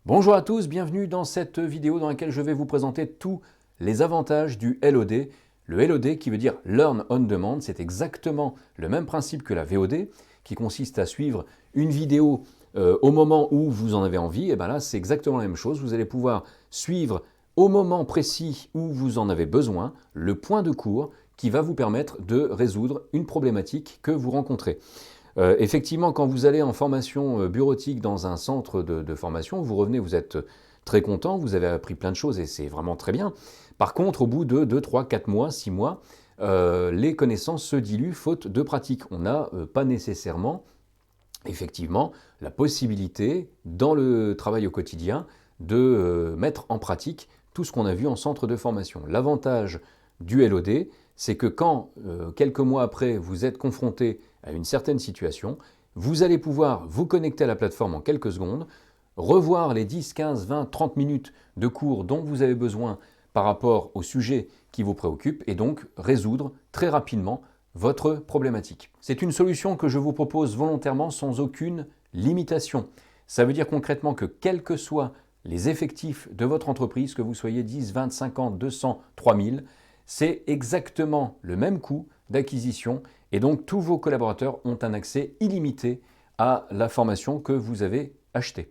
Bonjour à tous, bienvenue dans cette vidéo dans laquelle je vais vous présenter tous les avantages du LOD. Le LOD qui veut dire Learn on Demand, c'est exactement le même principe que la VOD qui consiste à suivre une vidéo au moment où vous en avez envie. Et bien là, c'est exactement la même chose. Vous allez pouvoir suivre au moment précis où vous en avez besoin le point de cours qui va vous permettre de résoudre une problématique que vous rencontrez. Effectivement, quand vous allez en formation bureautique dans un centre de formation, vous revenez, vous êtes très content, vous avez appris plein de choses et c'est vraiment très bien. Par contre, au bout de 2, 3, 4 mois, 6 mois, les connaissances se diluent faute de pratique. On n'a pas nécessairement, effectivement, la possibilité, dans le travail au quotidien, de mettre en pratique tout ce qu'on a vu en centre de formation. L'avantage du LOD, c'est que quand, quelques mois après, vous êtes confronté à une certaine situation, vous allez pouvoir vous connecter à la plateforme en quelques secondes, revoir les 10, 15, 20, 30 minutes de cours dont vous avez besoin par rapport au sujet qui vous préoccupe et donc résoudre très rapidement votre problématique. C'est une solution que je vous propose volontairement sans aucune limitation. Ça veut dire concrètement que quels que soient les effectifs de votre entreprise, que vous soyez 10, 20, 50, 200, 3000, c'est exactement le même coût d'acquisition et donc tous vos collaborateurs ont un accès illimité à la formation que vous avez achetée.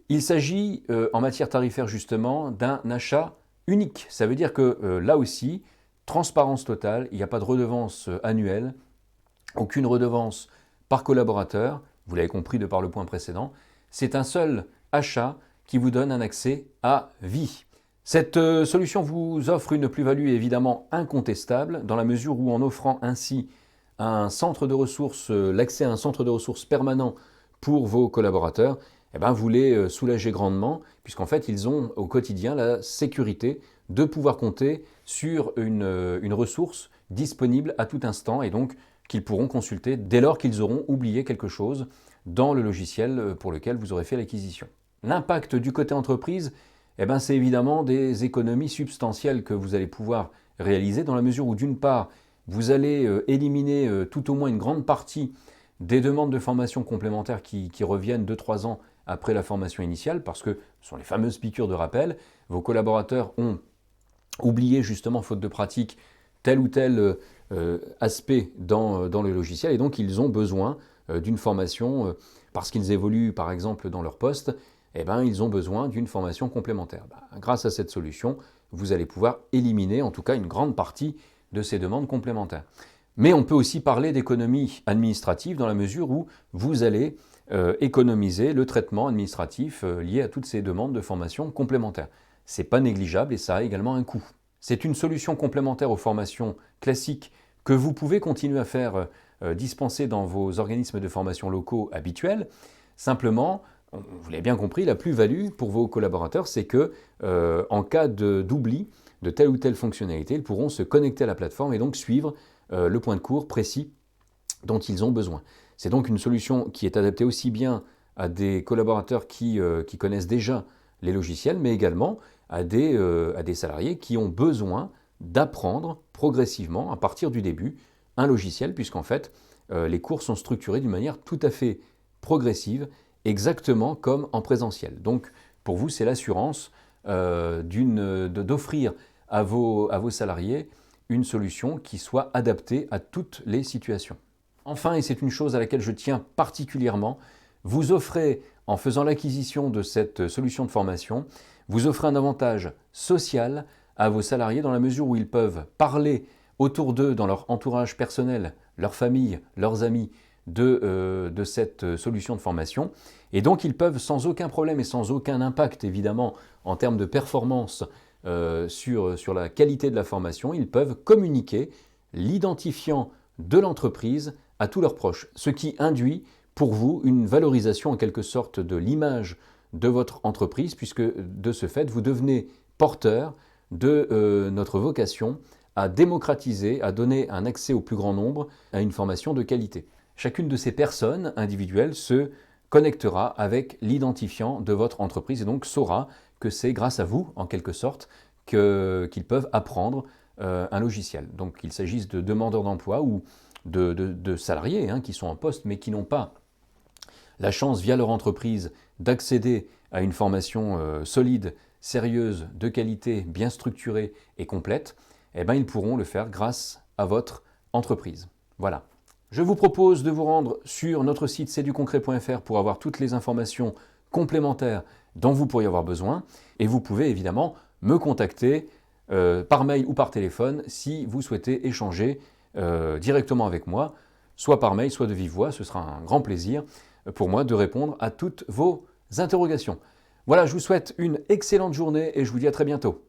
Il s'agit en matière tarifaire justement d'un achat unique. Ça veut dire que là aussi, transparence totale, il n'y a pas de redevance annuelle, aucune redevance par collaborateur, vous l'avez compris de par le point précédent, c'est un seul achat qui vous donne un accès à vie. Cette solution vous offre une plus-value évidemment incontestable dans la mesure où en offrant ainsi un centre de ressources, l'accès à un centre de ressources permanent pour vos collaborateurs, eh ben, vous les soulagez grandement puisqu'en fait ils ont au quotidien la sécurité de pouvoir compter sur une ressource disponible à tout instant et donc qu'ils pourront consulter dès lors qu'ils auront oublié quelque chose dans le logiciel pour lequel vous aurez fait l'acquisition. L'impact du côté entreprise, eh ben, c'est évidemment des économies substantielles que vous allez pouvoir réaliser dans la mesure où d'une part, vous allez éliminer tout au moins une grande partie des demandes de formation complémentaires qui reviennent 2-3 ans après la formation initiale, parce que ce sont les fameuses piqûres de rappel. Vos collaborateurs ont oublié justement, faute de pratique, tel ou tel aspect dans le logiciel, et donc ils ont besoin d'une formation, parce qu'ils évoluent par exemple dans leur poste, eh ben, ils ont besoin d'une formation complémentaire. Grâce à cette solution, vous allez pouvoir éliminer en tout cas une grande partie de ces demandes complémentaires. Mais on peut aussi parler d'économie administrative dans la mesure où vous allez économiser le traitement administratif lié à toutes ces demandes de formation complémentaires. Ce n'est pas négligeable et ça a également un coût. C'est une solution complémentaire aux formations classiques que vous pouvez continuer à faire dispenser dans vos organismes de formation locaux habituels. Simplement, vous l'avez bien compris, la plus-value pour vos collaborateurs, c'est que en cas d'oubli de telle ou telle fonctionnalité, ils pourront se connecter à la plateforme et donc suivre le point de cours précis dont ils ont besoin. C'est donc une solution qui est adaptée aussi bien à des collaborateurs qui connaissent déjà les logiciels, mais également à des salariés qui ont besoin d'apprendre progressivement, à partir du début, un logiciel, puisqu'en fait, les cours sont structurés d'une manière tout à fait progressive, exactement comme en présentiel. Donc, pour vous, c'est l'assurance d'offrir à vos salariés une solution qui soit adaptée à toutes les situations. Enfin, et c'est une chose à laquelle je tiens particulièrement, vous offrez, en faisant l'acquisition de cette solution de formation, vous offrez un avantage social à vos salariés dans la mesure où ils peuvent parler autour d'eux, dans leur entourage personnel, leur famille, leurs amis, de cette solution de formation. Et donc ils peuvent sans aucun problème et sans aucun impact évidemment en termes de performance sur la qualité de la formation, ils peuvent communiquer l'identifiant de l'entreprise à tous leurs proches, ce qui induit pour vous une valorisation en quelque sorte de l'image de votre entreprise, puisque de ce fait, vous devenez porteur de notre vocation à démocratiser, à donner un accès au plus grand nombre à une formation de qualité. Chacune de ces personnes individuelles se connectera avec l'identifiant de votre entreprise et donc saura que c'est grâce à vous, en quelque sorte, qu'ils peuvent apprendre un logiciel. Donc qu'il s'agisse de demandeurs d'emploi ou de salariés qui sont en poste mais qui n'ont pas la chance via leur entreprise d'accéder à une formation solide, sérieuse, de qualité, bien structurée et complète, eh bien, ils pourront le faire grâce à votre entreprise. Voilà. Je vous propose de vous rendre sur notre site cduconcret.fr pour avoir toutes les informations complémentaires dont vous pourriez avoir besoin. Et vous pouvez évidemment me contacter par mail ou par téléphone si vous souhaitez échanger directement avec moi, soit par mail, soit de vive voix. Ce sera un grand plaisir pour moi de répondre à toutes vos interrogations. Voilà, je vous souhaite une excellente journée et je vous dis à très bientôt.